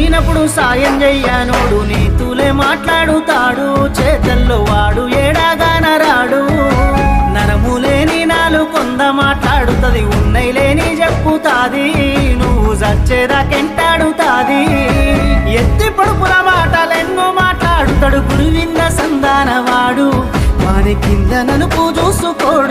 వచ్చినప్పుడు సాయం చెయ్యనోడు నీతులే మాట్లాడుతాడు, చేతల్లో వాడు ఏడాగాన రాడు. నరములేని నాలు కొంద మాట్లాడుతది, ఉన్నయి లేని చెప్పుతాది, నువ్వు చచ్చేదాకెంటాడుతాది. ఎత్తి పొడుపుల మాటలెన్నో మాట్లాడుతాడు, గురువింద సందానవాడు, వాని కింద నలుపు చూసుకోడు.